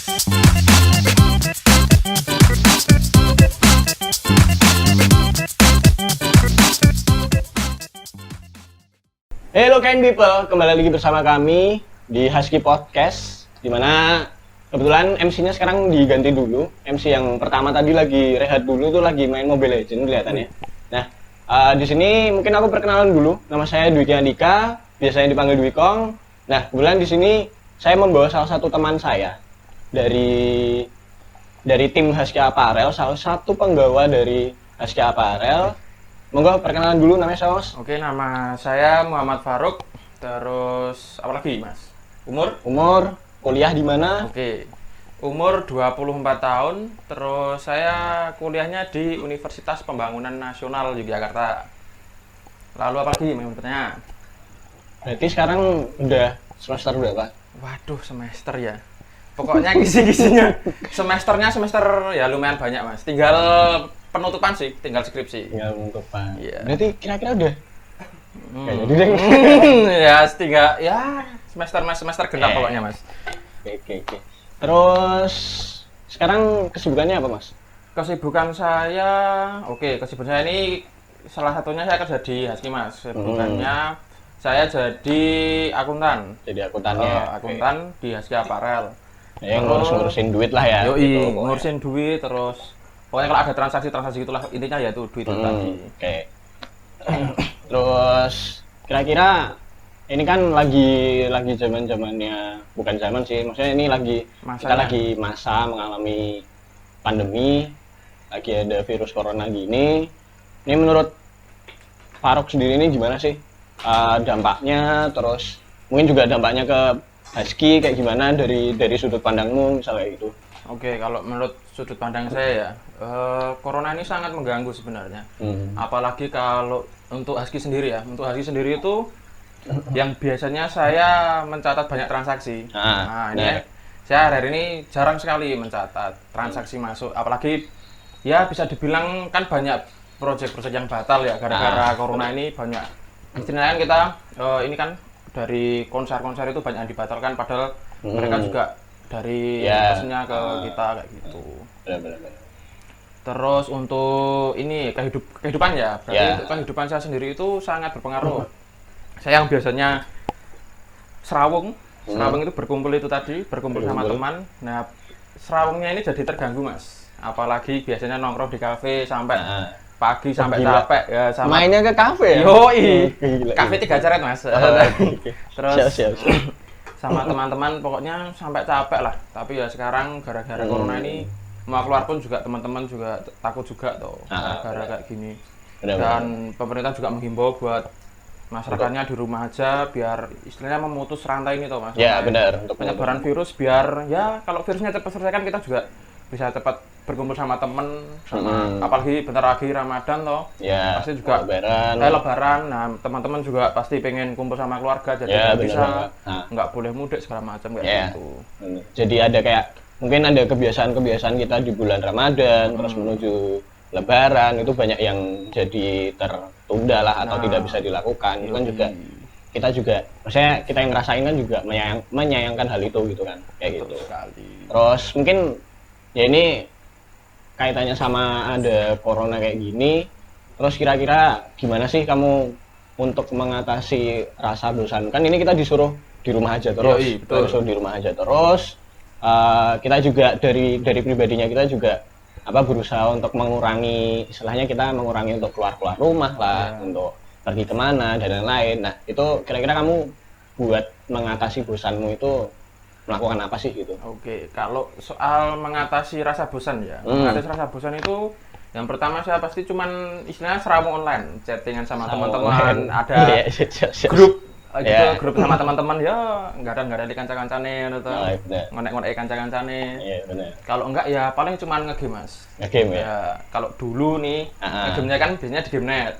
Hello kind people, kembali lagi bersama kami di Husky Podcast, dimana kebetulan MC-nya sekarang diganti dulu. MC yang pertama tadi lagi rehat dulu tuh lagi main Mobile Legends kelihatannya. Nah, di sini mungkin aku perkenalan dulu. Nama saya Dwiki Andika, biasanya dipanggil Dwikong. Nah, kebetulan di sini saya membawa salah satu teman saya dari tim Husky Apparel, salah satu penggawa dari Husky Apparel. Monggo perkenalan dulu, namanya siapa, Mas? Oke, nama saya Muhammad Faruk. Terus apa lagi, Mas? Umur, kuliah di mana? Oke. Umur 24 tahun. Terus saya kuliahnya di Universitas Pembangunan Nasional Yogyakarta. Lalu apa lagi yang bertanya? Berarti sekarang udah semester berapa? Waduh, semester ya. Pokoknya kisi-kisinya semesternya ya lumayan banyak, Mas. Tinggal penutupan sih, tinggal skripsi. Tinggal penutupan. Iya. Berarti kira-kira udah Jadi ya tiga ya semester genap pokoknya, Mas. Oke. Terus sekarang kesibukannya apa, Mas? Kesibukan saya, kesibukan saya ini salah satunya saya kerja di Husky, Mas. Kesibukannya saya jadi akuntan. Jadi akuntannya. Akuntan di Husky Apparel. Ya, ngurusin duit lah ya. Yoi, gitu, ngurusin duit terus. Pokoknya kalau ada transaksi itulah intinya ya itu duit tadi. Oke. Terus kira-kira ini kan lagi zaman-zamannya, bukan zaman sih, maksudnya ini kita lagi masa mengalami pandemi, lagi ada virus corona gini. Ini menurut Faruk sendiri ini gimana sih dampaknya, terus mungkin juga dampaknya ke Husky kayak gimana dari sudut pandangmu misalnya gitu. Oke, kalau menurut sudut pandang saya ya, corona ini sangat mengganggu sebenarnya. Apalagi kalau untuk Husky sendiri ya, untuk Husky sendiri itu yang biasanya saya mencatat banyak transaksi. Saya hari ini jarang sekali mencatat transaksi masuk. Apalagi ya bisa dibilang kan banyak proyek-proyek yang batal ya gara-gara corona ini banyak. Istilahnya kan kita ini kan dari konser-konser itu banyak yang dibatalkan, padahal mereka juga dari pesennya ke kita kayak gitu. Benar. Terus untuk ini kehidupan ya, berarti kehidupan saya sendiri itu sangat berpengaruh. Saya yang biasanya serawung itu berkumpul sama teman. Nah, serawungnya ini jadi terganggu, Mas. Apalagi biasanya nongkrong di kafe sampai pagi sampai capek ya sama mainnya ke kafe ya? Yoi. Kafe 3 Ceret, Mas. Terus siap. Sama teman-teman pokoknya sampai capek lah. Tapi ya sekarang gara-gara corona ini mau keluar pun juga teman-teman juga takut juga tuh gara-gara kayak gini. Dan pemerintah juga menghimbau buat masyarakatnya di rumah aja biar istilahnya memutus rantai ini tuh, Mas. Ya, benar. Untuk penyebaran virus biar ya kalau virusnya cepat selesai kan kita juga bisa cepat berkumpul sama temen apalagi bentar lagi Ramadan toh. Ya, pasti juga lebaran. Nah, teman-teman juga pasti pengen kumpul sama keluarga jadi bisa nggak boleh mudik segala macam kayak gitu. Jadi ada kayak mungkin ada kebiasaan-kebiasaan kita di bulan Ramadan terus menuju Lebaran itu banyak yang jadi tertunda lah atau tidak bisa dilakukan. Itu kan juga kita juga, maksudnya kita yang ngerasain kan juga menyayangkan hal itu gitu kan, kayak gitu. Terus mungkin ya ini kaitannya sama ada corona kayak gini. Terus kira-kira gimana sih kamu untuk mengatasi rasa bosan? Kan ini kita disuruh di rumah aja terus. Disuruh di rumah aja terus. Kita juga dari pribadinya kita juga berusaha untuk mengurangi, istilahnya kita mengurangi untuk keluar rumah lah, untuk pergi kemana dan lain-lain. Nah, itu kira-kira kamu buat mengatasi bosanmu itu melakukan apa sih gitu? Oke, kalau soal mengatasi rasa bosan ya, mengatasi rasa bosan itu yang pertama saya pasti cuman istilahnya serawung online, chattingan sama teman-teman, ada grup gitu, grup sama teman-teman ya nggak ada di kanca-kancane gitu, ngonek-ngonek kanca-kancane. Iya benar. Kalau enggak ya paling cuman ngegame, Mas. Ngegame ya. Kalau dulu nih ngegame-nya kan biasanya di Gamenet.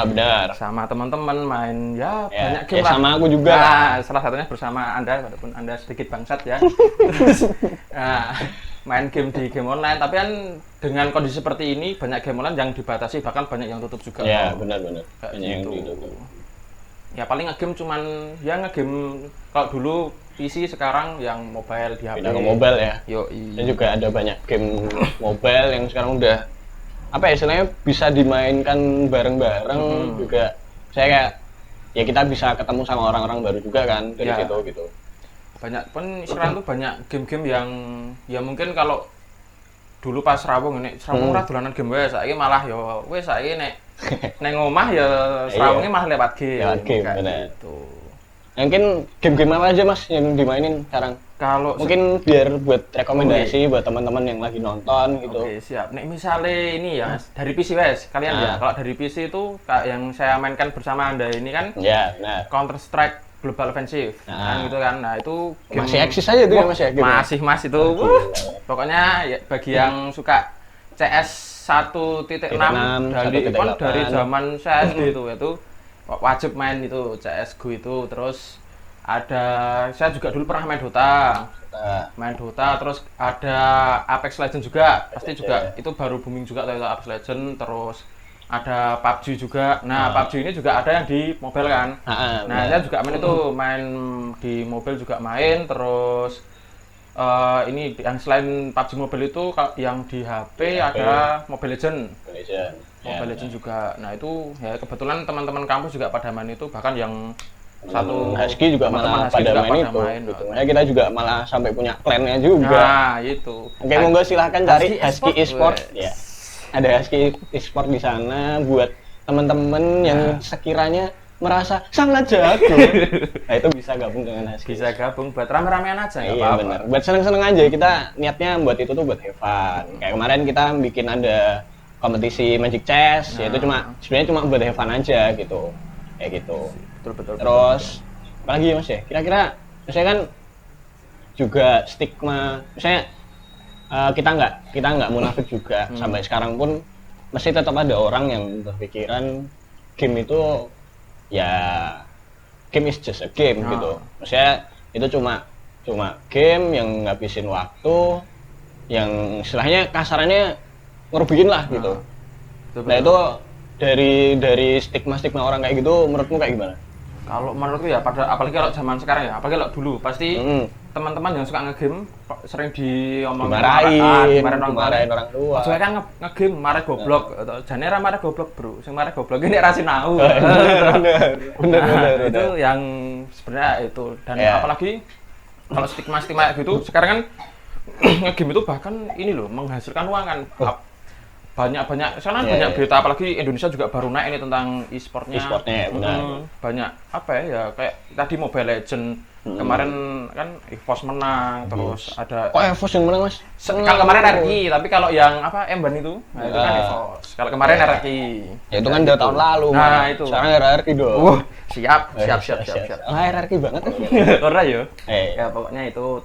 Benar. Sama teman-teman main banyak game lah. Sama aku juga. Salah satunya bersama Anda, walaupun Anda sedikit bangsat ya. Terus main game di game online, tapi kan dengan kondisi seperti ini banyak game online yang dibatasi, bahkan banyak yang tutup juga. Iya, benar. Banyak gitu. yang ditutup. Ya paling ngegame cuman ngegame kalau dulu PC sekarang yang mobile di HP. Pindah ke mobile ya. Yoi. Dan juga ada banyak game mobile yang sekarang udah apa ya istilahnya bisa dimainkan bareng-bareng juga. Saya kayak ya kita bisa ketemu sama orang-orang baru juga kan dari situ gitu. Banyak pun sekarang tuh banyak game-game yang ya mungkin kalau dulu pas rawung ini rawung ora dolanan game wae, saiki malah ya wis saiki nek neng omah ya serawungnya malah lewat game. Lewat game benar. Gitu. Mungkin game-game apa aja Mas yang dimainin sekarang? Kalau Mungkin biar buat rekomendasi buat teman-teman yang lagi nonton gitu. Oke, siap. Nek misalnya ini ya dari PC wes kalian ya. Kalau dari PC itu kayak yang saya mainkan bersama Anda ini kan Ya, benar. Counter Strike Global Offensive kan gitu kan. Nah, itu game Masih eksis aja tuh ya Mas ya? Masih Mas itu. Pokoknya ya, bagi yang suka CS 1.6 dari zaman saya SD itu wajib main itu CS GO itu. Terus ada saya juga dulu pernah main Dota, terus ada Apex Legends juga pasti juga itu baru booming juga tuh Apex Legends. Terus ada PUBG juga. Nah, PUBG ini juga ada yang di mobile kan. Nah, saya juga main di mobile juga main. Terus ini yang selain PUBG mobile itu yang di HP ada Mobile Legends. Mobile Legends juga. Nah, itu ya kebetulan teman-teman kampus juga pada main itu, bahkan yang satu Husky juga malah pada main itu. Gitu. Ya, kita juga malah sampai punya klannya juga. Nah, itu. Oke, monggo silahkan cari Husky Esport ya. Ada Husky Esport di sana buat teman-teman yang sekiranya merasa sangat jago. Nah, itu bisa gabung dengan Husky. Bisa gabung buat rame-ramean aja nggak apa-apa. Benar. Buat seneng-seneng aja. Kita niatnya buat itu tuh buat have fun. Kayak kemarin kita bikin ada kompetisi Magic Chess, yaitu sebenarnya cuma buat have fun aja gitu. Kayak gitu. Betul. Terus apalagi Mas ya? Kira-kira saya kan juga stigma, misalnya kita nggak munafik juga sampai sekarang pun masih tetap ada orang yang berpikiran game itu ya game is just a game gitu. Maksudnya itu cuma game yang ngabisin waktu, yang istilahnya kasarannya ngerugiin lah gitu. Nah itu dari stigma orang kayak gitu menurutmu kayak gimana? Kalau menurutku ya apalagi kalau zaman sekarang ya, apalagi kalau dulu pasti teman-teman yang suka ngegame sering dimarahin orang tua. Soalnya kan ngegame marah goblok, jane ra marah goblok, Bro. Sing marah goblok ini ra sinau. Bener. Itu yang sebenarnya itu dan apalagi kalau stigma gitu sekarang kan ngegame itu bahkan ini loh menghasilkan uang kan. Banyak berita, apalagi Indonesia juga baru naik ini tentang e-sportnya benar. Banyak apa ya kayak tadi Mobile Legends kemarin kan EVOS menang. Terus ada EVOS yang menang Mas? Kalau kemarin RRQ, tapi kalau yang Emban itu nah itu kan EVOS. Kalau kemarin RRQ ya itu kan udah tahun lalu. Nah itu sekarang RRQ dong. Siap. RRQ banget ora ya. Ya pokoknya itu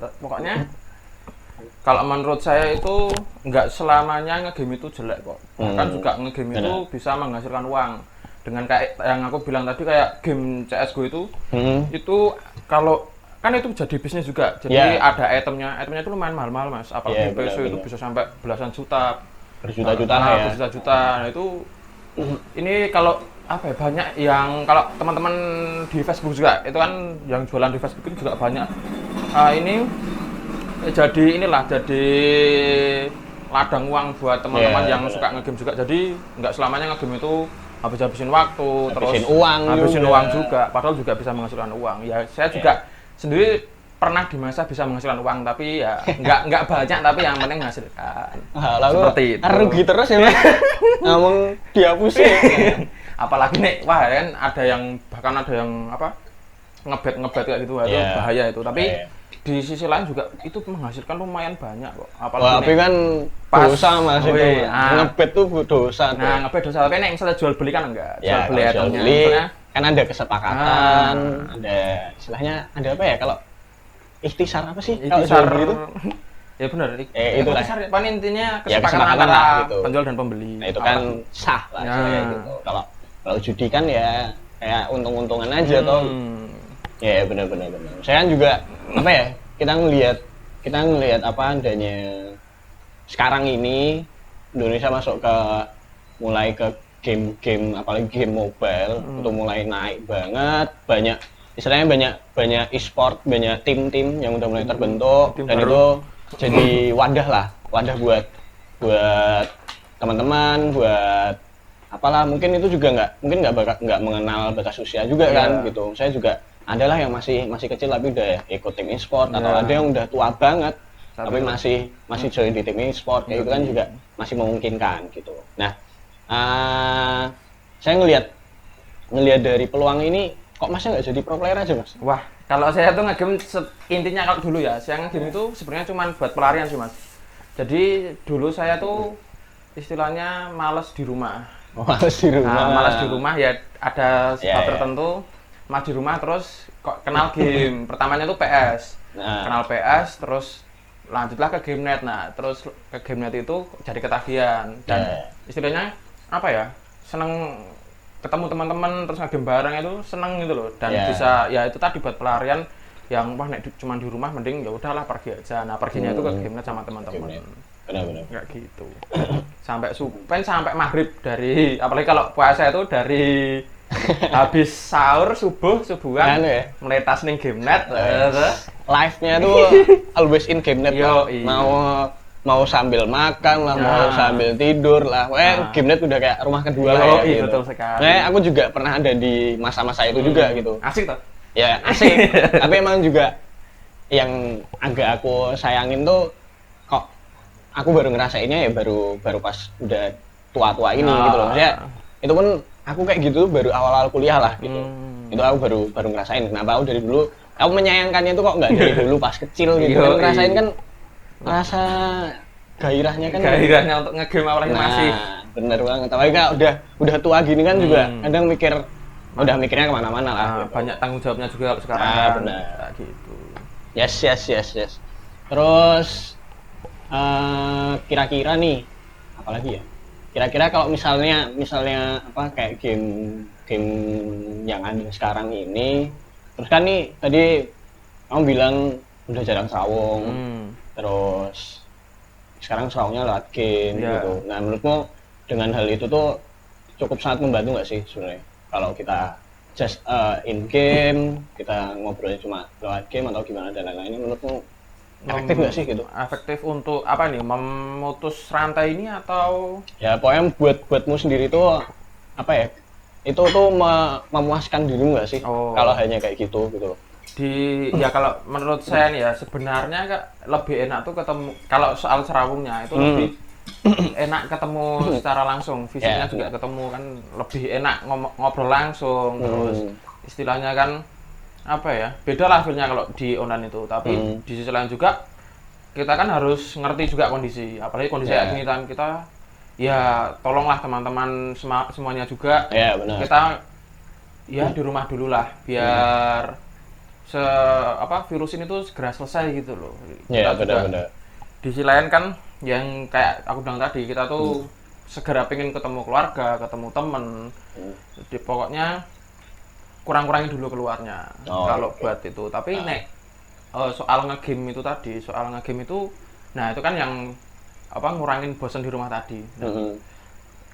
kalau menurut saya itu nggak selamanya ngegame itu jelek kok. Bahkan juga ngegame itu bisa menghasilkan uang. Dengan kayak yang aku bilang tadi kayak game CS:GO itu kalau kan itu jadi bisnis juga. Jadi ada itemnya itu lumayan mahal-mahal Mas. Apalagi PC itu bisa sampai belasan juta. Berjuta-juta ya. Berjuta-juta. Nah itu ini kalau apa ya banyak yang kalau teman-teman di Facebook juga itu kan yang jualan di Facebook itu juga banyak. Ini jadi ladang uang buat teman-teman yang suka ngegame juga. Jadi nggak selamanya ngegame itu habisin waktu, habisin uang juga. Padahal juga bisa menghasilkan uang. Ya saya juga sendiri pernah di masa bisa menghasilkan uang, tapi ya nggak banyak, tapi yang penting menghasilkan. Seperti itu. Rugi terus ya Mas. Ngomong dihapusin. Apalagi nih, kan ada yang ngebet kayak gitu, itu bahaya itu. Tapi di sisi lain juga itu menghasilkan lumayan banyak kok. Apalagi tapi kan dosa Mas itu. Ngebet tuh dosa. Nah, ngebet dosa, tapi nek misalnya jual beli kan enggak. Jual beli itemnya. Kan ada kesepakatan, ada istilahnya ada apa ya kalau ikhtisar apa sih? Ikhtisar itu. Ya benar. Itu lah. Paling intinya kesepakatan antara penjual dan pembeli. Nah, itu kan sah lah gitu. Kalau judi kan ya kayak untung-untungan aja toh. Ya benar. Saya kan juga apa ya kita ngelihat apa adanya sekarang ini Indonesia masuk mulai ke game apalagi game mobile itu mulai naik banget, banyak istilahnya banyak e-sport, banyak tim-tim yang udah mulai terbentuk, Tim dan baru. itu jadi wadah buat teman-teman, buat apalah, mungkin itu juga nggak mengenal batas usia juga kan Iya. gitu. Saya juga adalah yang masih kecil tapi udah ikut tim e-sport, atau Iya. ada yang udah tua banget tapi Tapi- masih join di tim e-sport, kayak gitu kan juga masih memungkinkan gitu. Nah, saya ngelihat dari peluang ini, kok masnya nggak jadi pro player aja, Mas? Wah, kalau saya tuh ngegame intinya kalau dulu ya, saya ngegame itu sebenarnya cuma buat pelarian sih mas. Jadi dulu saya tuh istilahnya males di rumah. Males di rumah. Nah, malas di rumah ya ada sebab Ya. tertentu. Malas di rumah terus kok kenal game. Pertamanya tuh PS. Nah. Kenal PS terus lanjutlah ke game net. Nah, terus ke game net itu jadi ketagihan dan Ya. istilahnya apa ya? Seneng ketemu teman-teman terus ngegame bareng itu seneng gitu loh dan Ya. bisa ya itu tadi buat pelarian yang wah nek cuma di rumah mending ya udahlah pergi aja. Nah, perginya itu ke game net sama teman-teman. Game net. Benar-benar. Enggak gitu. Sampai maghrib dari apalagi kalau puasa itu dari habis sahur subuhan Anu ya? meletas ning game net Live-nya tuh always in game net. Yo, Tuh. iya. Mau sambil makan lah, mau Nah. sambil tidur lah. Nah. Game net udah kayak rumah kedua Yo, lah ya. iya, Gitu. betul sekali. Aku juga pernah ada di masa-masa itu juga gitu. Asik tuh. Ya asik. Tapi emang juga yang agak aku sayangin tuh, kok aku baru ngerasainnya ya baru pas udah tua-tua ini Ah. gitu loh. Maksudnya itu pun aku kayak gitu baru awal-awal kuliah lah gitu. Itu aku baru ngerasain. Kenapa aku dari dulu aku menyayangkannya itu kok nggak dari dulu pas kecil gitu. Yo, Kan ngerasain iya. kan rasa gairahnya kan. Gairahnya untuk ngegame apalagi masih Bener banget. Tapi kak udah tua gini kan juga kadang mikirnya kemana-mana lah. nah, gitu. banyak tanggung jawabnya juga kalau sekarang Ah, kan. benar. Kayak gitu. Yes. Terus kira-kira nih, apalagi ya? Kira-kira kalau misalnya apa kayak game yang ada sekarang ini, terus kan nih tadi kamu bilang udah jarang serawung, terus sekarang serawungnya lewat game Ya. gitu. Nah menurutmu dengan hal itu tuh cukup sangat membantu nggak sih sebenarnya? Kalau kita just in game, kita ngobrolnya cuma lewat game atau gimana dan lain-lainnya, menurutmu efektif nggak sih gitu? Efektif untuk apa nih? Memutus rantai ini atau Ya pokoknya buatmu sendiri tuh apa ya? Itu tuh memuaskan dirimu nggak sih? Oh. Kalau hanya kayak gitu loh. ya kalau menurut saya nih ya sebenarnya lebih enak tuh ketemu kalau soal serawungnya itu lebih enak ketemu secara langsung, fisiknya Ya, juga ketemu kan lebih enak ngobrol langsung terus istilahnya kan apa ya beda lah feelnya kalau di online itu tapi di sisi lain juga kita kan harus ngerti juga kondisi apalagi kondisi Ya. kayak gini kan kita ya tolonglah teman-teman semuanya juga Ya benar. kita ya di rumah dulu lah biar virus ini tuh segera selesai gitu loh. Ya Kita juga benar. di sisi lain kan yang kayak aku bilang tadi kita tuh segera pengen ketemu keluarga, ketemu temen. Jadi pokoknya kurang-kurangin dulu keluarnya kalau buat itu. Tapi soal ngegame itu tadi, nah itu kan yang ngurangin bosan di rumah tadi.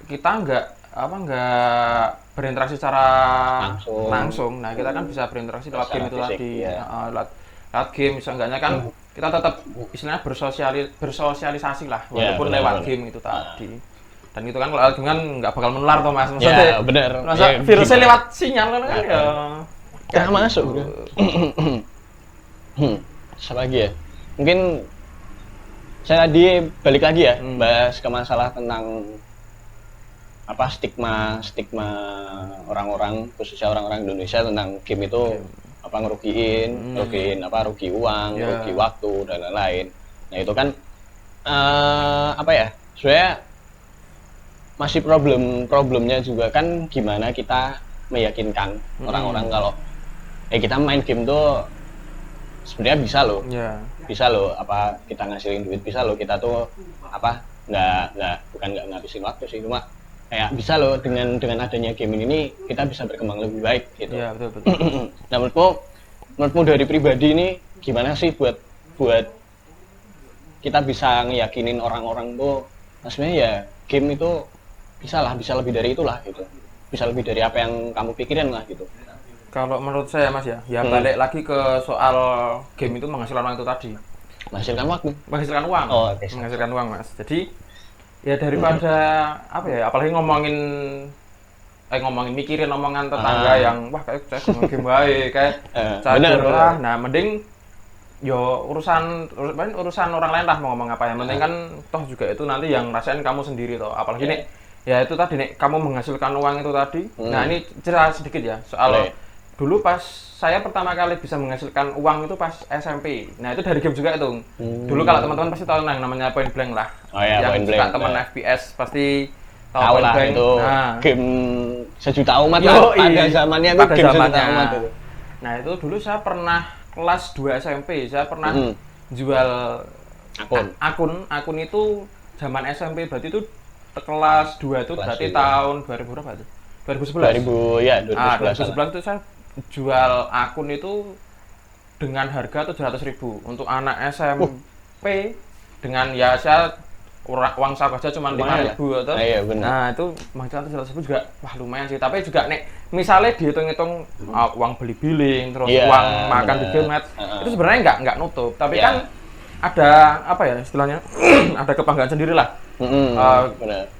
Kita nggak berinteraksi secara langsung. Nah kita kan bisa berinteraksi lewat game itu fisik, tadi, ya. lewat game. Seenggaknya kan kita tetap istilahnya bersosialisasi lah, walaupun benar, lewat benar. game itu tadi. Dan itu kan kalau lewat game kan nggak bakal menular toh mas. Ya benar. Masa Ya, virusnya gimana? lewat sinyal kan ya. Kena masuk bro. Siapa lagi ya? Mungkin saya tadi balik lagi ya, bahas ke masalah tentang apa stigma orang-orang, khususnya orang-orang Indonesia tentang game itu apa ngerugiin rugi uang, Ya. rugi waktu dan lain-lain. Nah itu kan apa ya? Sebenarnya masih problemnya juga kan gimana kita meyakinkan orang-orang kalau kita main game tuh sebenarnya bisa loh. Ya. Bisa loh apa kita ngasilin duit, bisa loh kita tuh apa bukan nggak ngabisin waktu sih, cuma kayak bisa loh dengan adanya game ini kita bisa berkembang lebih baik gitu. Ya betul. Nah menurutmu dari pribadi ini gimana sih buat kita bisa ngeyakinin orang-orang tuh sebenarnya ya game itu bisa lebih dari itulah gitu, bisa lebih dari apa yang kamu pikirin lah gitu. Kalau menurut saya Mas ya balik lagi ke soal game itu menghasilkan uang itu tadi. Menghasilkan waktu. Menghasilkan uang. Oh, oke. Menghasilkan uang Mas. Jadi ya daripada apa ya, apalagi ngomongin mikirin omongan tetangga yang wah kayak saya game bae kayak catur lah. Nah, mending yo urusan orang lain lah mau ngomong apa, yang penting kan toh juga itu nanti yang rasain kamu sendiri toh. Apalagi nih ya itu tadi nih kamu menghasilkan uang itu tadi. Nah, ini cerita sedikit ya soal dulu pas saya pertama kali bisa menghasilkan uang itu pas SMP. Nah, itu dari game juga itu. Dulu kalau teman-teman pasti tahu yang namanya Point Blank lah. Oh ya, yang Point suka Blank. teman FPS pasti tahu lah itu. Nah, game sejuta umat lah pada zamannya itu, game sejuta umat itu. Nah, itu dulu saya pernah kelas 2 SMP, saya pernah jual akun itu zaman SMP, berarti itu kelas 2 itu berarti tahun 2000 berapa itu? 2011. 2000 ya, 2011. 2011 itu saya jual akun itu dengan harga 700.000 untuk anak SMP dengan ya saya uang saku aja cuma 5.000 atau. Iya, benar. Nah, itu macam 700.000 juga wah lumayan sih. Tapi juga nek misalnya dihitung-hitung uang beli billing terus uang makan di game itu sebenarnya nggak nutup. Tapi kan ada apa ya istilahnya ada kebanggaan sendiri lah.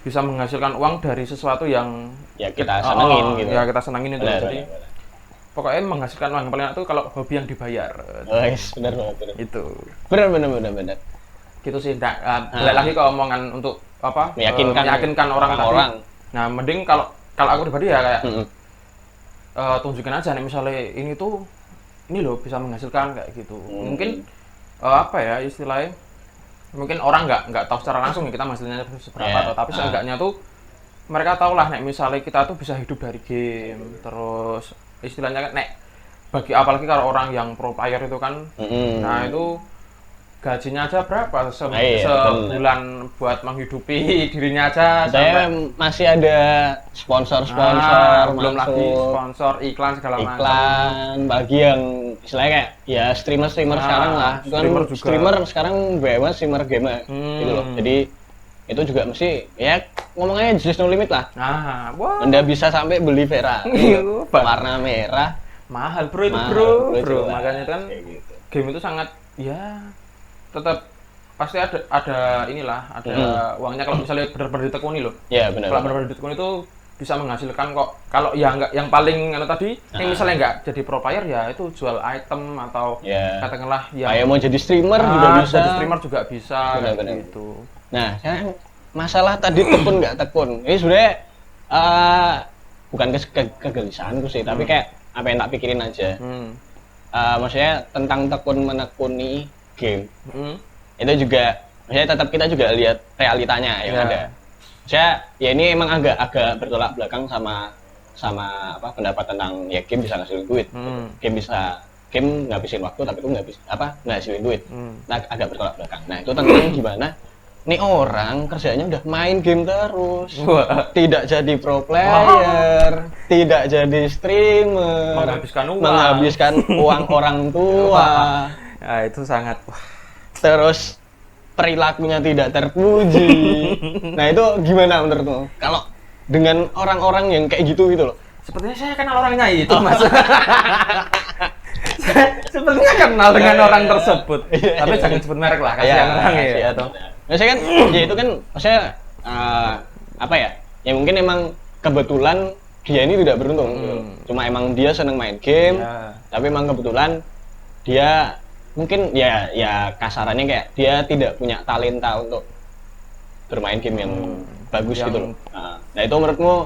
Bisa menghasilkan uang dari sesuatu yang ya kita senengin gitu. Ya kita senengin itu. Jadi pokoknya menghasilkan uang yang paling enak itu kalau hobi yang dibayar. Benar banget. Itu. Benar. Gitu sih. Balik lagi ke omongan untuk apa? Meyakinkan orang tadi. Nah, mending kalau aku pribadi ya kayak tunjukin aja nih misalnya ini loh bisa menghasilkan kayak gitu. Mungkin apa ya istilahnya? Mungkin orang nggak tahu secara langsung ya kita hasilnya seberapa tapi seenggaknya tuh mereka tahu lah nek misalnya kita tuh bisa hidup dari game. Terus istilahnya nek bagi apalagi kalau orang yang pro player itu kan nah itu gajinya aja berapa sebulan buat menghidupi dirinya aja. Saya masih ada sponsor belum lagi sponsor iklan segala macam. Iklan bagi yang istilahnya kayak ya streamer sekarang lah. Streamer sekarang banyak streamer game gitu loh. Jadi itu juga mesti ya ngomongnya just no limit lah. Anda bisa sampai beli Vera warna merah mahal bro itu bro. Makanya kan game itu sangat ya tetap pasti ada inilah uangnya kalau misalnya benar-benar ditekuni loh. Iya benar. Kalau benar-benar ditekuni itu bisa menghasilkan kok. Kalau ya enggak yang paling tadi yang misalnya enggak jadi pro player ya itu jual item atau katakanlah yang kayak mau jadi streamer juga bisa. Jadi streamer juga bisa gitu. Nah, masalah tadi tekun nggak tekun. Ini sebenarnya bukan kegelisahanku sih, tapi kayak apa yang tak pikirin aja. Maksudnya tentang tekun menekuni game itu juga maksudnya tetap kita juga lihat realitanya yang ada. Saya ya ini emang agak bertolak belakang sama apa pendapat tentang ya game bisa ngasilin duit. Game ngabisin waktu tapi itu ngasilin duit. Nah, agak bertolak belakang. Nah, itu tentang gimana nih orang kerjanya udah main game terus. Tidak jadi pro player, tidak jadi streamer, menghabiskan uang orang tua. Nah, itu sangat terus perilakunya tidak terpuji. Nah, itu gimana menurutmu? Kalau dengan orang-orang yang kayak gitu loh. Sepertinya saya kenal orangnya itu, Mas. Sepertinya kenal dengan orang tersebut. Tapi jangan sebut merek lah, kasihan orangnya ya. Maksudnya kan ya itu kan maksudnya apa ya? Ya mungkin emang kebetulan dia ini tidak beruntung. Cuma emang dia seneng main game, tapi emang kebetulan dia mungkin ya kasarannya kayak dia tidak punya talenta untuk bermain game yang bagus gitu loh. Nah, itu menurutmu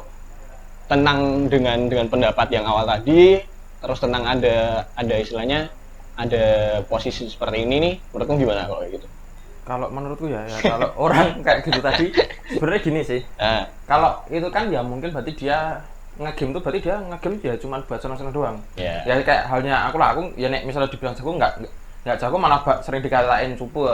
tentang dengan pendapat yang awal tadi, terus tentang ada istilahnya ada posisi seperti ini nih, menurutmu gimana kalau kayak gitu? Kalau menurutku ya kalau orang kayak gitu tadi sebenarnya gini sih. Kalau itu kan ya mungkin berarti dia ngegame tuh berarti dia ngegame ya cuma buat senang-senang doang. Ya kayak halnya aku ya nek misalnya dibilang jago nggak jago malah sering dikatain cupu.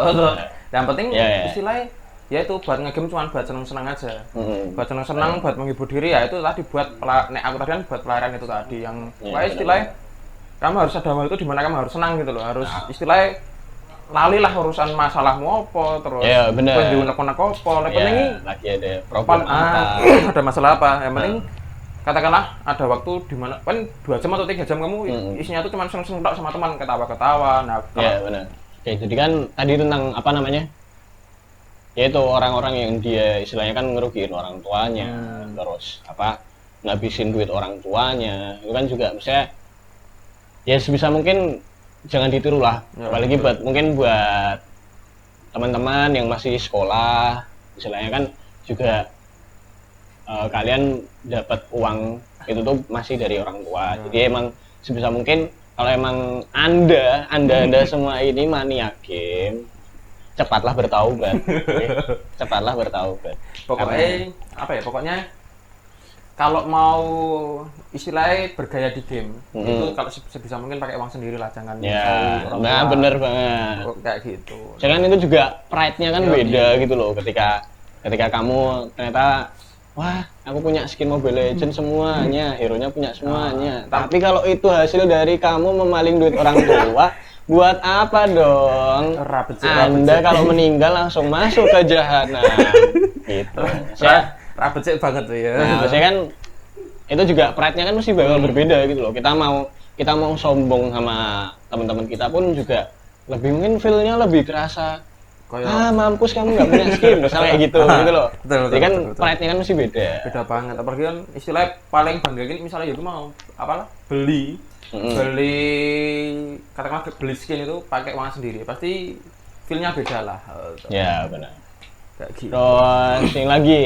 Yang penting istilahnya ya itu buat ngegame cuma buat senang-senang aja. Buat senang-senang, buat menghibur diri ya itu tadi buat nek aku tadi kan buat pelayaran itu tadi yang istilahnya kamu harus ada hal itu di mana kamu harus senang gitu loh. Harus istilahnya lali lah urusan masalahmu apa terus diunek-unek apa yang penting lagi ada problem ada masalah apa yang penting katakanlah ada waktu di mana kan 2 jam atau 3 jam kamu isinya tuh cuma seneng-seneng tok sama teman, ketawa-ketawa. Nah, ya benar. Oke, jadi kan tadi tentang apa namanya? Yaitu orang-orang yang dia istilahnya kan ngerugiin orang tuanya, terus apa ngabisin duit orang tuanya, itu kan juga misalnya ya sebisa mungkin jangan ditiru lah, Ya, apalagi mungkin buat teman-teman yang masih sekolah, istilahnya kan juga kalian dapat uang itu tuh masih dari orang tua, jadi emang sebisa mungkin kalau emang anda semua ini mania game, cepatlah bertaubat. Cepatlah bertaubat. Pokoknya apa ya? Pokoknya kalau mau istilahnya bergaya di game itu kalau sebisa mungkin pakai uang sendiri lah, jangan Ya, orang nah tua. bener banget. Kayak gitu. Jangan itu juga pride-nya kan beda gitu loh ketika kamu ternyata wah, aku punya skin Mobile Legends semuanya, hero-nya punya semuanya. Tapi kalau itu hasil dari kamu memaling duit orang tua, buat apa dong? Anda kalau meninggal langsung masuk ke jahanam. Gitu. Rabet sih banget tuh ya. Nah, maksudnya kan itu juga pride-nya kan mesti bakal berbeda gitu loh. Kita mau sombong sama teman-teman kita pun juga lebih mungkin feel-nya lebih kerasa. Mampus kamu nggak punya skin, misalnya kayak gitu gitu loh. Betul, jadi kan pride-nya kan mesti beda. Beda banget. Apalagi kan istilah paling bangga gini misalnya itu mau apalah beli katakanlah beli skin itu pakai uang sendiri pasti feel-nya beda lah. Ya benar. Kayak gitu. Terus yang lagi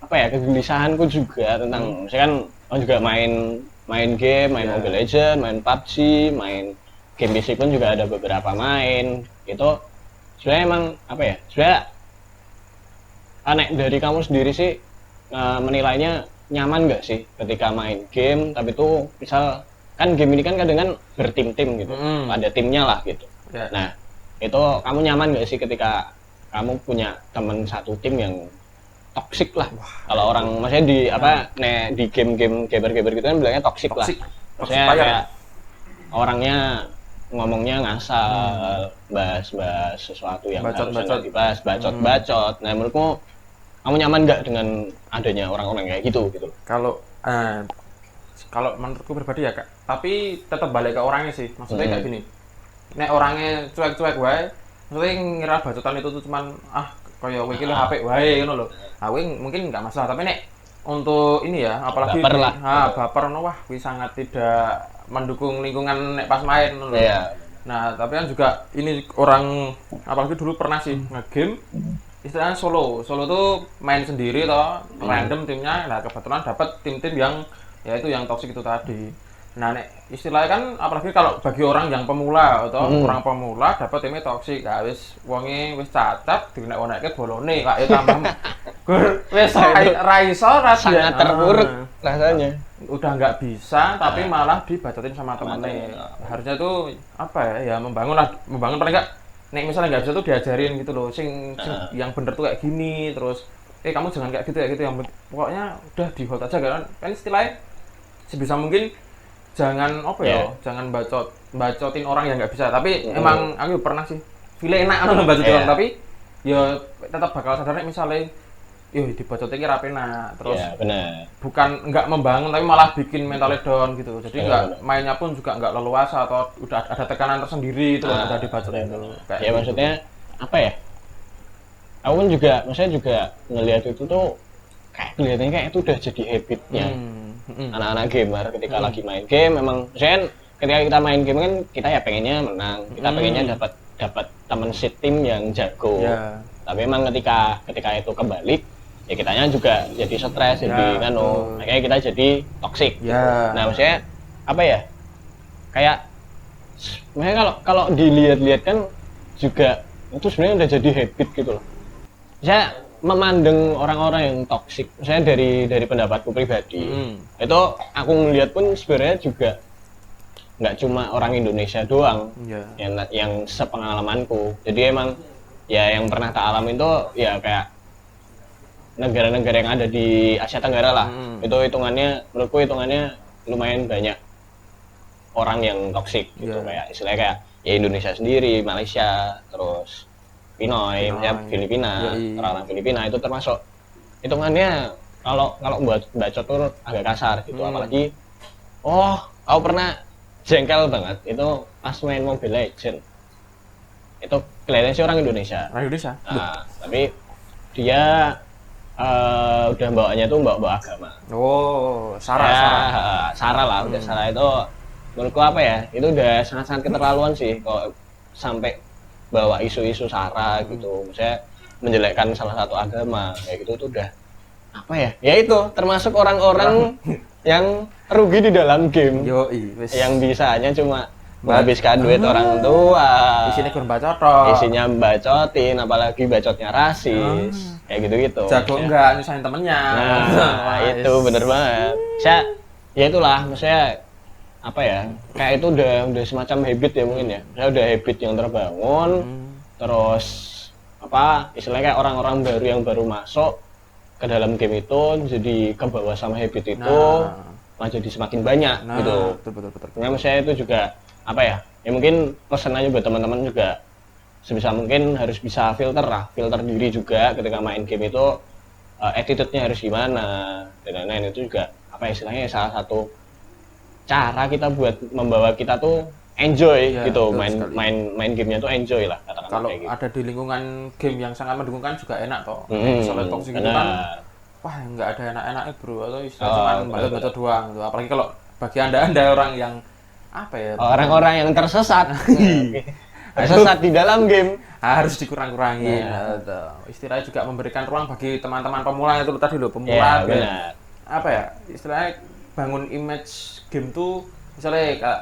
apa ya kegelisahanku juga tentang saya kan juga main game, main Mobile Legends, main PUBG, main game PC pun juga ada beberapa main. Itu sebenarnya emang apa ya? Sebenarnya aneh dari kamu sendiri sih menilainya nyaman nggak sih ketika main game tapi tuh misal kan game ini kan kadang kan bertim-tim gitu, ada timnya lah gitu. Yeah. Nah itu kamu nyaman nggak sih ketika kamu punya teman satu tim yang toksik lah? Kalau orang maksudnya di apa di game-game gamer gitu kan bilangnya toksik lah. Maksudnya kayak orangnya ngomongnya ngasal, bahas sesuatu yang harusnya nggak dibahas, bacot. Nah menurutmu kamu nyaman nggak dengan adanya orang-orang kayak gitu? Kalau menurutku pribadi ya kak, tapi tetap balik ke orangnya sih. Maksudnya kayak gini, nek orangnya cuek-cuek wae, maksudnya ngira bacotan itu tuh cuman kayak wiki HP wae ngono lho. Mungkin nggak masalah, tapi nek untuk ini ya, apalagi baper no wah, sangat tidak mendukung lingkungan nek pas main ngono lho. Yeah. Nah, tapi kan juga ini orang apalagi dulu pernah sih nge-game istilahnya solo tuh main sendiri toh, random timnya. Nah, kebetulan dapat tim-tim yang yaitu yang toksik itu tadi. Nah, nek istilahnya kan apalagi kalau bagi orang yang pemula atau orang pemula dapat timnya toksik, wis wonge wis cacat dinek-oneke bolone kak ya tambah. Wis ra iso sangat terpuruk rasanya. Udah nggak bisa tapi malah dibacotin sama temennya. Harusnya tuh apa ya membangun paling nggak nek misalnya nggak bisa tuh diajarin gitu loh, sing yang bener tuh kayak gini, terus kamu jangan kayak gitu yang pokoknya udah di hold aja kan istilahnya sebisa mungkin jangan jangan bacotin orang yang nggak bisa. Tapi emang aku pernah sih feel enak bacotin orang, tapi ya tetap bakal sadar nek misalnya dibacotin kira pena terus bukan nggak membangun tapi malah bikin mentalnya down gitu. Jadi nggak mainnya pun juga nggak leluasa atau udah ada tekanan tersendiri itu udah dibacotin dulu. Ya maksudnya apa ya? Aku pun juga maksudnya juga ngelihat itu tuh kelihatannya kayak itu udah jadi habitnya anak-anak gamer ketika lagi main game. Memang misalnya ketika kita main game kan kita ya pengennya menang, kita pengennya dapat teman tim yang jago. Tapi memang ketika itu kebalik ya kitanya juga jadi stres, jadi makanya kita jadi toksik. Nah maksudnya apa ya, kayak maksudnya kalau dilihat-lihat kan juga itu sebenarnya udah jadi habit gitu loh. Saya memandang orang-orang yang toksik, misalnya dari pendapatku pribadi, itu aku ngeliat pun sebenarnya juga nggak cuma orang Indonesia doang yang sepengalamanku. Jadi emang ya yang pernah tak alami itu ya kayak negara-negara yang ada di Asia Tenggara lah. Itu menurutku hitungannya lumayan banyak orang yang toksik gitu. Kayak istilahnya kayak ya Indonesia sendiri, Malaysia, terus Pinoy, misalnya Filipina, orang-orang Filipina itu termasuk hitungannya kalau buat bacot tuh agak kasar gitu. Apalagi aku pernah jengkel banget itu pas main Mobile Legend. Itu kelihatannya sih orang Indonesia. Orang Indonesia. Tapi dia udah bawanya tuh bawa agama. Oh, Sarah lah, udah Sarah itu menurutku apa ya? Itu udah sangat-sangat keterlaluan sih kalau sampai bawa isu-isu Sarah gitu. Misalnya menjelekkan salah satu agama kayak gitu tuh udah apa ya? Ya itu termasuk orang-orang yang rugi di dalam game. Yang bisanya cuma menghabiskan duit orang tua. Isinya kurang bacot. Isinya bacotin, apalagi bacotnya rasis. Kayak gitu-gitu. Jago enggak nyusahin temennya. Nah, itu bener banget. Ya itulah, maksudnya apa ya? Kayak itu udah semacam habit ya mungkin ya. Saya udah habit yang terbangun. Terus apa? Istilahnya kayak orang-orang baru yang baru masuk ke dalam game itu jadi kebawa sama habit itu. Malah jadi semakin banyak gitu. Betul. Nah, saya itu juga apa ya? Ya mungkin pesan aja buat teman-teman juga sebisa mungkin harus bisa filter diri juga ketika main game itu attitude-nya harus gimana dan lain-lain. Itu juga apa istilahnya salah satu cara kita buat membawa kita tuh enjoy gitu, main gamenya tuh enjoy lah katakan. Kalau gitu. ada di lingkungan game yang sangat mendukungkan juga enak toh. Misalnya toxic itu kan wah nggak ada enak-enaknya bro, atau istilah cuma batu-batu doang gitu. Apalagi kalau bagi anda orang yang apa ya, orang-orang yang tersesat tersesat di dalam game harus dikurang-kurangin. Istilahnya juga memberikan ruang bagi teman-teman pemula itu tadi loh, pemula apa ya istilahnya bangun image game tuh misalnya kayak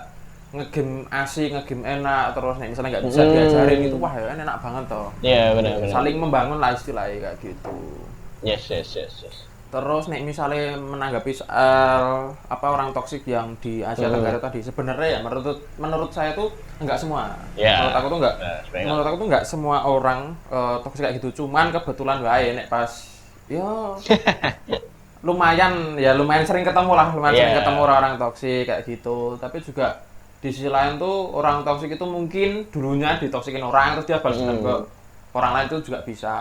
ngegame asik, ngegame enak, terus nih misalnya nggak bisa diajarin itu wah ya enak banget toh. Iya benar. Saling membangun lah istilahnya kayak gitu. Yes. Terus nih misalnya menanggapi soal apa orang toksik yang di Asia Tenggara tadi, sebenarnya ya menurut saya tuh enggak semua. Yeah. Menurut aku tuh enggak semua orang toksik kayak gitu. Cuman kebetulan wae nek pas yo lumayan sering ketemu lah, sering ketemu orang toksik kayak gitu. Tapi juga di sisi lain tuh orang toksik itu mungkin dulunya ditoksikin orang terus dia balas dendam ke orang lain itu juga bisa.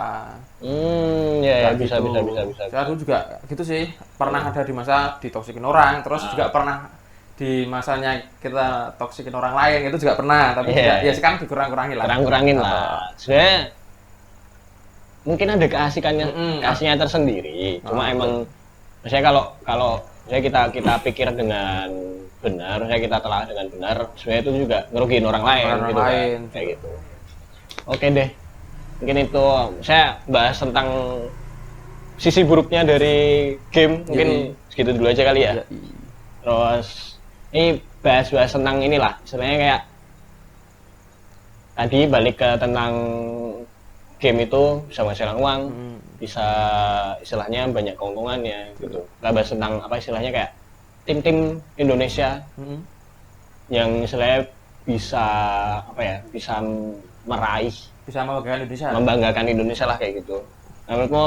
Bisa. Aku juga gitu sih. Pernah ada di masa ditoksikin orang, terus juga pernah di masanya kita toksikin orang lain itu juga pernah. Tapi ya sekarang dikurang-kurangin lah. Kurangin lah. Sebenarnya mungkin ada keasikannya tersendiri. Cuma emang saya kalau kita pikir dengan benar, kita telah dengan benar, sebenarnya itu juga ngerugiin orang lain gitu kan. Kayak gitu. Oke deh. Mungkin itu saya bahas tentang sisi buruknya dari game, mungkin segitu dulu aja kali ya. Terus ini bahas tentang inilah, sebenarnya kayak tadi balik ke tentang game itu bisa menghasilkan uang, bisa istilahnya banyak keuntungannya gitu. Kita bahas tentang apa istilahnya kayak tim-tim Indonesia yang istilahnya bisa apa ya, bisa meraih, bisa membanggakan Indonesia lah kayak gitu. Nah, menurutmu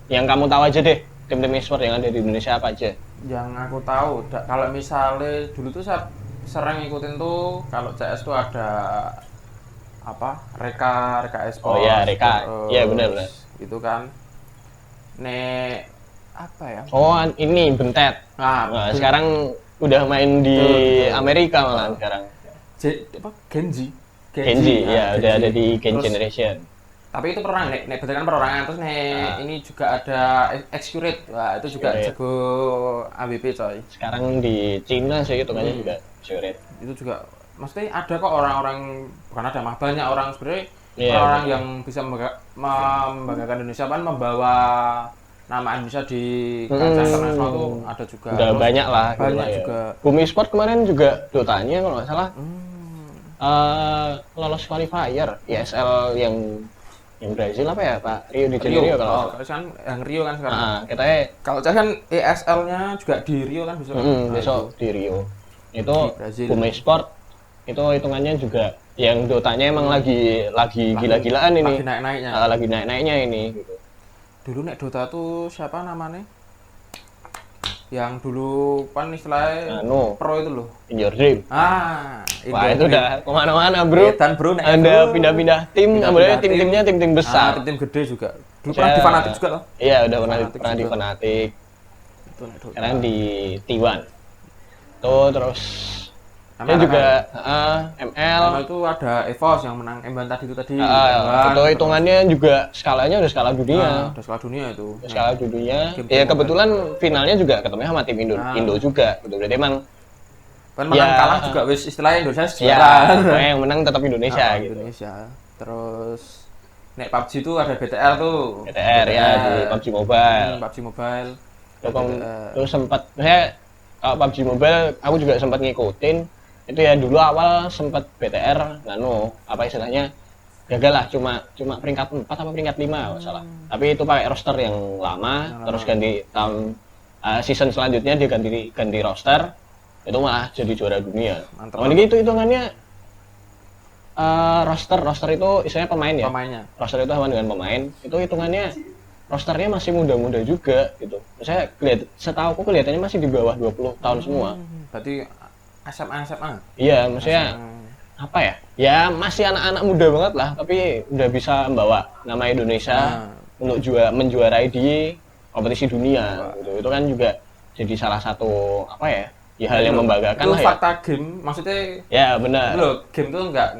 yang kamu tahu aja deh, tim-tim e-sport yang ada di Indonesia apa aja? Yang aku tahu, kalau misalnya dulu tuh saya sering ngikutin tuh kalau CS tuh ada apa? Reka e-sport. Oh iya, Reka. Iya benar. Itu kan. Nek apa ya? Oh, ini Bentet. Nah, sekarang udah main di Amerika malah sekarang. Genji, ya udah ada di Gen Generation. Tapi itu perang, nek betul kan perorangan. Terus ini juga ada Excurate. Wah, itu juga jago AWP coy. Sekarang di Cina sih itu kayaknya juga Excurate. Itu juga maksudnya ada kok orang-orang, bukan ada mah banyak orang sebenarnya orang yang bisa membanggakan Indonesia kan, membawa nama Indonesia di kancah internasional tuh ada juga. Udah banyak lah. Banyak juga. Bumi Sport kemarin juga Dotanya kalau nggak salah. Lolos qualifier ESL yang Brazil apa ya Pak? Rio de Janeiro kalau kan yang Rio kan sekarang. Katanya kalau saya kan ESL-nya juga di Rio kan besok. Besok di Rio. Itu Bumi Sport itu hitungannya juga yang Dotanya emang lagi gila-gilaan ini. Lagi naik-naiknya ini gitu. Dulu nek Dota tuh siapa namanya? Yang dulu kan istilahnya pro itu loh. In Your Dream. Wah itu udah kemana-mana bro. Dan bro, Anda pindah-pindah tim, kemudian tim-timnya tim besar. Tim gede juga. Dulu pernah di Fanatik juga loh. Iya, udah pernah Fanatik di juga. Fanatik. Itu nek Dota. Sekarang di T1. Tuh terus dia ML. juga ML. ML itu ada EVOS yang menang Emban tadi itu tadi. Itu hitungannya juga skalanya udah skala dunia. Udah skala dunia itu. Skala dunia. Game Ya mobile. kebetulan finalnya juga ketemu sama tim Indo juga. Gitu. Berarti emang Kan menang kalah juga wis istilahnya Indonesia ya, juara. yang menang tetap Indonesia gitu. Indonesia. Terus nek PUBG itu ada BTR tuh. BTR ya di PUBG Mobile. PUBG Mobile. Terus sempat saya kalau PUBG Mobile aku juga sempat ngikutin. Itu ya dulu awal sempat BTR apa istilahnya gagal lah cuma peringkat 4 apa peringkat 5 kalau salah. Tapi itu pakai roster yang lama, terus ganti tahun season selanjutnya dia ganti roster. Itu malah jadi juara dunia. Mantap. Itu hitungannya roster itu istilahnya pemain ya. Pemainnya. Roster itu sama dengan pemain. Itu hitungannya rosternya masih muda-muda juga gitu. Saya setahu aku kelihatannya masih di bawah 20 tahun semua. Berarti SMA. Iya, maksudnya apa ya? Ya masih anak-anak muda banget lah, tapi udah bisa membawa nama Indonesia untuk menjuarai di kompetisi dunia. Gitu. Itu kan juga jadi salah satu apa ya? Ya hal yang membanggakan lah ya. Fakta game, maksudnya. Ya benar. Loh, game itu enggak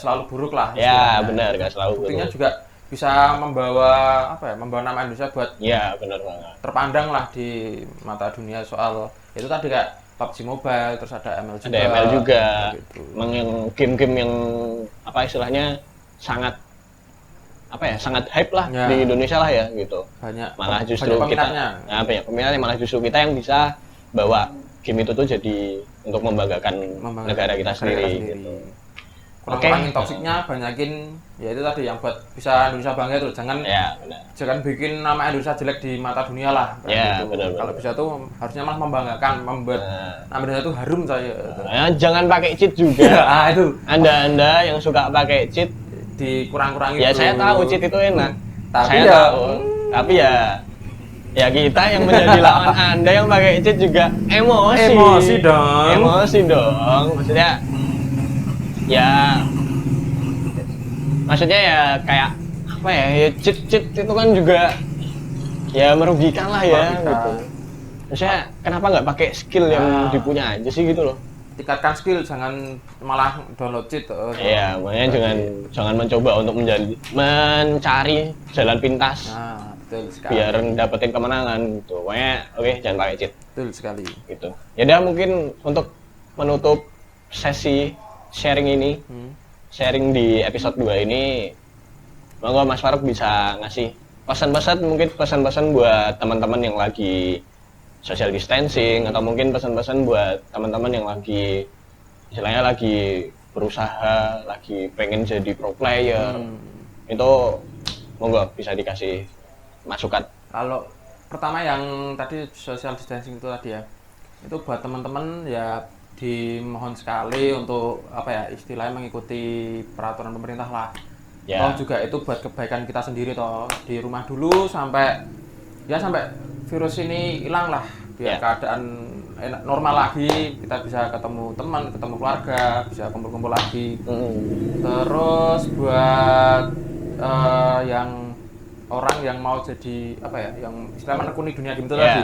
selalu buruk lah. Ya benar, enggak selalu. Buktinya juga bisa membawa nama Indonesia buat. Ya benar banget. Terpandang lah di mata dunia soal itu tadi kayak PUBG Mobile, terus ada ML juga. Ada ML juga. Gitu. Memang yang game-game yang apa istilahnya sangat sangat hype lah di Indonesia lah ya gitu. Malah justru kita banyak peminatnya, malah justru kita yang bisa bawa game itu tuh jadi untuk membanggakan negara kita sendiri. Gitu. Kurang-kurangin toksiknya, banyakin ya itu tadi yang buat bisa Indonesia bangga itu jangan bikin nama Indonesia jelek di mata dunia lah. Ya, benar. Kalau bisa tuh harusnya malah membanggakan, membuat nama Indonesia itu harum saya. Ya, jangan pakai cheat juga. Itu. Anda yang suka pakai cheat dikurang-kurangin. Ya saya tahu cheat itu enak. Tapi saya tahu. Tapi ya kita yang menjadi lawan Anda yang pakai cheat juga emosi dong. Maksudnya ya kayak apa ya cheat itu kan juga ya merugikan lah ya gitu. Maksudnya kenapa nggak pakai skill yang dipunya aja sih gitu loh. Tingkatkan skill, jangan malah download cheat. Iya, makanya jangan mencoba untuk mencari jalan pintas. Betul sekali. Biar dapetin kemenangan gitu. Pokoknya jangan pakai cheat. Betul sekali. Gitu. Ya udah mungkin untuk menutup sesi sharing ini, sharing di episode 2 ini, monggo Mas Faruk bisa ngasih pesan-pesan buat teman-teman yang lagi social distancing atau mungkin pesan-pesan buat teman-teman yang lagi istilahnya lagi berusaha, lagi pengen jadi pro player. Itu monggo bisa dikasih masukan. Kalau pertama yang tadi social distancing itu tadi ya, itu buat teman-teman ya dimohon sekali untuk istilahnya mengikuti peraturan pemerintah lah. Toh juga itu buat kebaikan kita sendiri toh, di rumah dulu sampai virus ini hilang lah, biar keadaan normal lagi, kita bisa ketemu teman, ketemu keluarga, bisa kumpul-kumpul lagi. Terus buat yang orang yang mau jadi yang istilah menekuni dunia game itu tadi.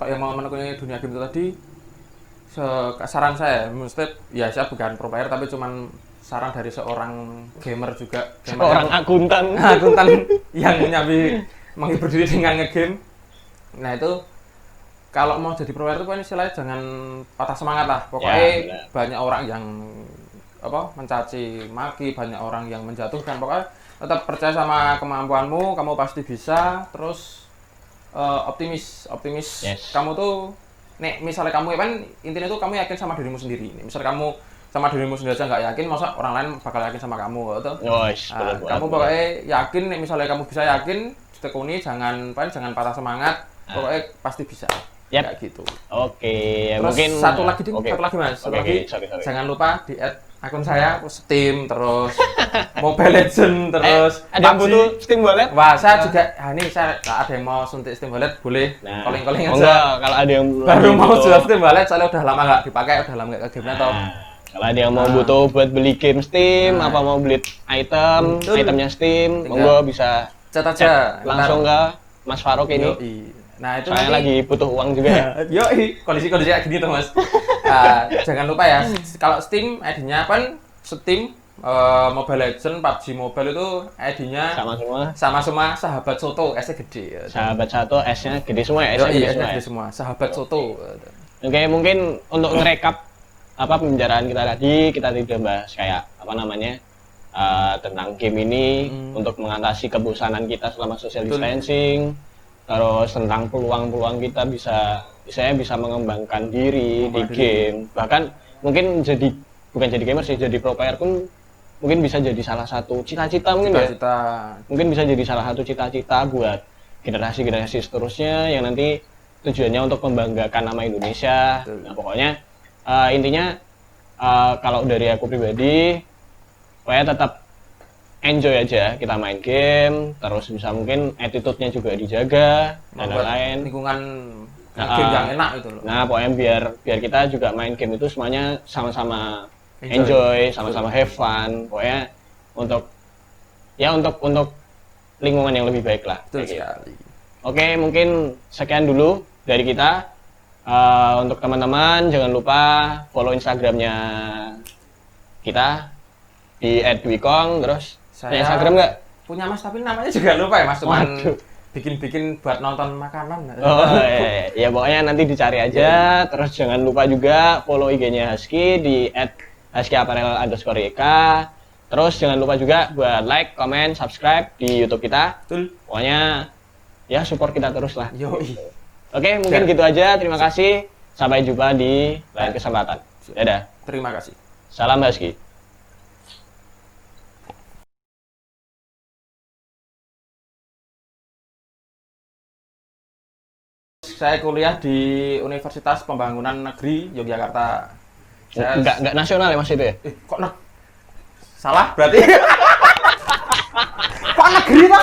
Kalau yang mau menekuni dunia game itu tadi, saran saya, maksudnya ya saya bukan pro player tapi cuman saran dari seorang gamer juga, seorang akuntan yang menghibur diri dengan ngegame. Nah itu kalau mau jadi pro player itu kan istilahnya jangan patah semangat lah. Pokoknya banyak orang yang mencaci maki, banyak orang yang menjatuhkan. Pokoknya tetap percaya sama kemampuanmu, kamu pasti bisa. Terus optimis. Kamu tuh misalnya kamu kan intinya tuh kamu yakin sama dirimu sendiri. Misalnya kamu sama dirimu sendiri aja nggak yakin, masa orang lain bakal yakin sama kamu gitu. Kamu pokoknya yakin, misalnya kamu bisa yakin, tekuni, jangan patah semangat, pokoknya pasti bisa. Kayak gitu. Oke. Terus mungkin satu lagi Mas, sorry. Jangan lupa di akun saya Steam, terus Mobile Legend, terus ada yang butuh Steam Wallet? Wah, saya juga ini saya ada yang mau suntik Steam Wallet, boleh calling aja. Enggak, kalau ada yang baru mau jual Steam Wallet, soalnya udah lama nggak dipakai, udah lama nggak ke game atau Kalau ada yang mau butuh buat beli game Steam, apa mau beli itemnya Steam, monggo bisa chat aja langsung ke Mas Faruk ini. Yoi. Nah itu Saya nanti lagi butuh uang juga ya. Yoi, kondisi kayak gini tuh Mas. Jangan lupa ya, kalau Steam ID-nya kan Steam Mobile Legends, PUBG Mobile itu ID-nya sama semua sahabat soto, S-nya gede. Ya. Sahabat satu S-nya gede semua ya, S-nya gede semua. Sahabat soto. Oke, mungkin untuk ngerekap apa pembicaraan kita tadi, kita tidak bahas kayak apa namanya tentang game ini untuk mengatasi kebosanan kita selama social distancing. Terus tentang peluang-peluang kita bisa mengembangkan diri di game, bahkan mungkin bukan jadi gamer sih, jadi pro player pun mungkin bisa jadi salah satu cita-cita mungkin ya. Mungkin bisa jadi salah satu cita-cita buat generasi-generasi seterusnya yang nanti tujuannya untuk membanggakan nama Indonesia. Nah, pokoknya intinya kalau dari aku pribadi, pokoknya tetap enjoy aja kita main game, terus bisa mungkin attitude-nya juga dijaga dan lain-lain. Lingkungan game yang enak itu loh. Nah, pokoknya biar kita juga main game itu semuanya sama-sama enjoy, sama-sama have fun. Pokoknya untuk lingkungan yang lebih baik lah. Betul sekali. Oke, mungkin sekian dulu dari kita. Untuk teman-teman jangan lupa follow Instagramnya kita di @dwikong. Terus punya Instagram nggak? Punya Mas, tapi namanya juga lupa ya Mas, cuman bikin biat nonton makanan. Oh iya. Ya pokoknya nanti dicari aja. Terus jangan lupa juga follow IG-nya Husky di @huskyapparel_YK. Terus jangan lupa juga buat like, comment, subscribe di YouTube kita. Betul. Pokoknya ya support kita terus lah. Yoi. Oke, mungkin gitu aja. Terima kasih. Sampai jumpa di lain kesempatan. Dadah. Terima kasih. Salam Husky. Saya kuliah di Universitas Pembangunan Negeri Yogyakarta. Enggak nasional ya Mas itu ya? Kok salah berarti? Kok negeri toh?